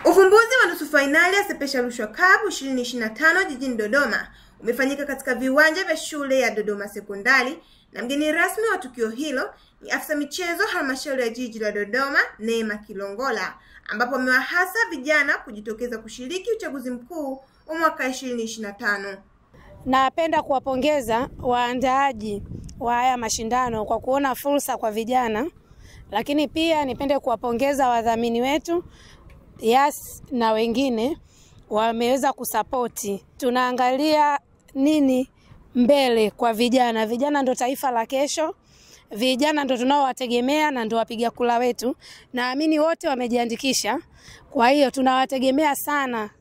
Ufumbuzi wa nusu fainali ya Sepesha Rushwa Cup 2025 jijini Dodoma umefanyika katika viwanja vya shule ya Dodoma Sekondari, na mgeni rasmi wa tukio hilo ni afisa michezo halmashauri ya jiji la Dodoma, Neema Kilongola, ambapo amewahasa vijana kujitokeza kushiriki uchaguzi mkuu wa mwaka 2025. Napenda kuwapongeza waandaaji wa haya mashindano kwa kuona fursa kwa vijana, lakini pia nipende kuwapongeza wadhamini wetu Yas na wengine wameweza kusapoti. Tunaangalia nini mbele kwa vijana. Vijana ndo taifa la kesho. Vijana ndo tunaowategemea na ndo wapiga kura wetu. Naamini wote wamejiandikisha. Kwa hiyo tunawategemea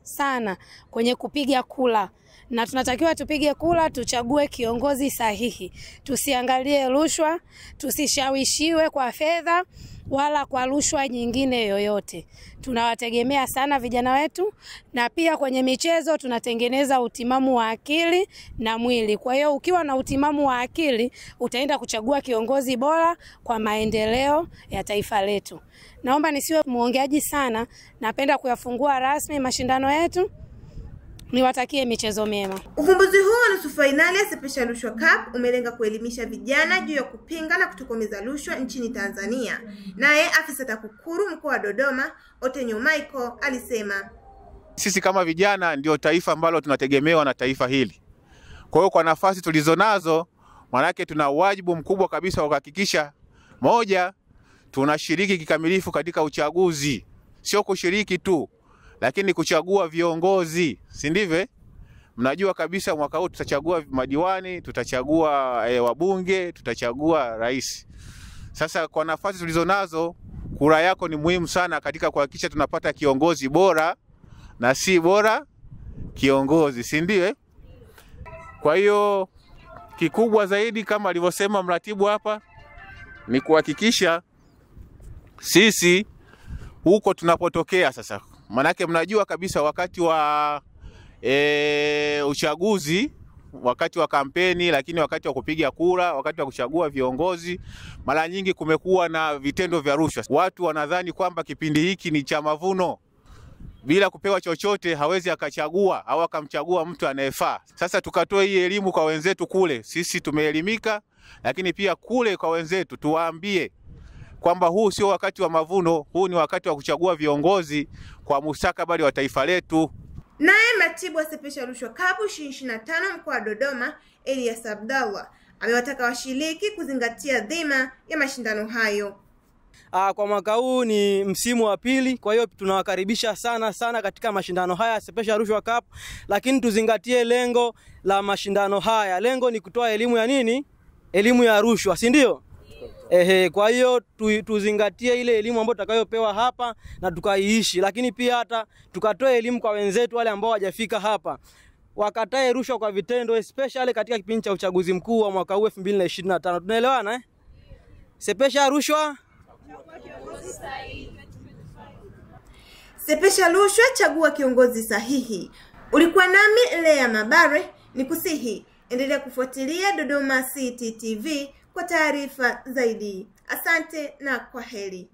sana kwenye kupiga kura. Na tunatakiwa tupige kura, tuchague kiongozi sahihi. Tusiangalie rushwa, tusishawishiwe kwa fedha wala kwa rushwa nyingine yoyote. Tunawategemea sana vijana wetu, na pia kwenye michezo tunatengeneza utimamu wa akili na mwili. Kwa hiyo ukiwa na utimamu wa akili utaenda kuchagua kiongozi bora kwa maendeleo ya taifa letu. Naomba nisiwe muongeaji sana, napenda kuyafungua rasmi mashindano yetu. Niwatakie michezo mema. Ufumbuzi huu wa nusu fainali ya Sepesha Rushwa Cup umelenga kuelimisha vijana juu ya kupinga na kutokomeza rushwa nchini Tanzania. Naye afisa TAKUKURU mkoa wa Dodoma, Otenyo Michael, alisema sisi kama vijana ndio taifa ambalo tunategemewa na taifa hili. Kwa hiyo kwa nafasi tulizonazo, manake tuna wajibu mkubwa kabisa wa kuhakikisha moja, tunashiriki kikamilifu katika uchaguzi. Sio kushiriki tu, lakini kuchagua viongozi, si ndivyo? Mnajua kabisa mwaka huu tutachagua madiwani, tutachagua wabunge, tutachagua rais. Sasa kwa nafasi tulizonazo, kura yako ni muhimu sana katika kuhakikisha tunapata kiongozi bora na si bora kiongozi, si ndivyo? Kwa hiyo kikubwa zaidi kama alivyosema mratibu hapa ni kuhakikisha sisi huko tunapotokea sasa. Manake mnajua kabisa wakati wa uchaguzi, wakati wa kampeni, lakini wakati wa kupiga kura, wakati wa kuchagua viongozi, mara nyingi kumekuwa na vitendo vya rushwa. Watu wanadhani kwamba kipindi hiki ni cha mavuno, bila kupewa chochote hawezi akachagua au akamchagua mtu anayefaa. Sasa tukatoe hii elimu kwa wenzetu kule. Sisi tumeelimika, lakini pia kule kwa wenzetu tuwaambie kwamba huu sio wakati wa mavuno, huu ni wakati wa kuchagua viongozi kwa mustakabali wa taifa letu. Naye mratibu wa Sepesha Rushwa Cup 2025 mkoa wa Dodoma, Elias Abdallah, amewataka washiriki kuzingatia dhima ya mashindano hayo. Kwa mwaka huu ni msimu wa pili, kwa hiyo tunawakaribisha sana katika mashindano haya Sepesha Rushwa Cup, lakini tuzingatie lengo la mashindano haya. Lengo ni kutoa elimu ya nini? Elimu ya rushwa, si ndio? Kwa hiyo tuzingatie ile elimu ambayo tutakayopewa hapa na tukaiishi, lakini pia hata tukatoe elimu kwa wenzetu wale ambao hawajafika hapa. Wakatae rushwa kwa vitendo, especially katika kipindi cha uchaguzi mkuu wa mwaka huu 2025. Tunaelewana Sepesha Rushwa. Sepesha Rushwa, chagua kiongozi sahihi. Ulikuwa nami Lea Mabare, nikusihi endelea kufuatilia Dodoma City TV kwa taarifa zaidi. Asante na kwaheri.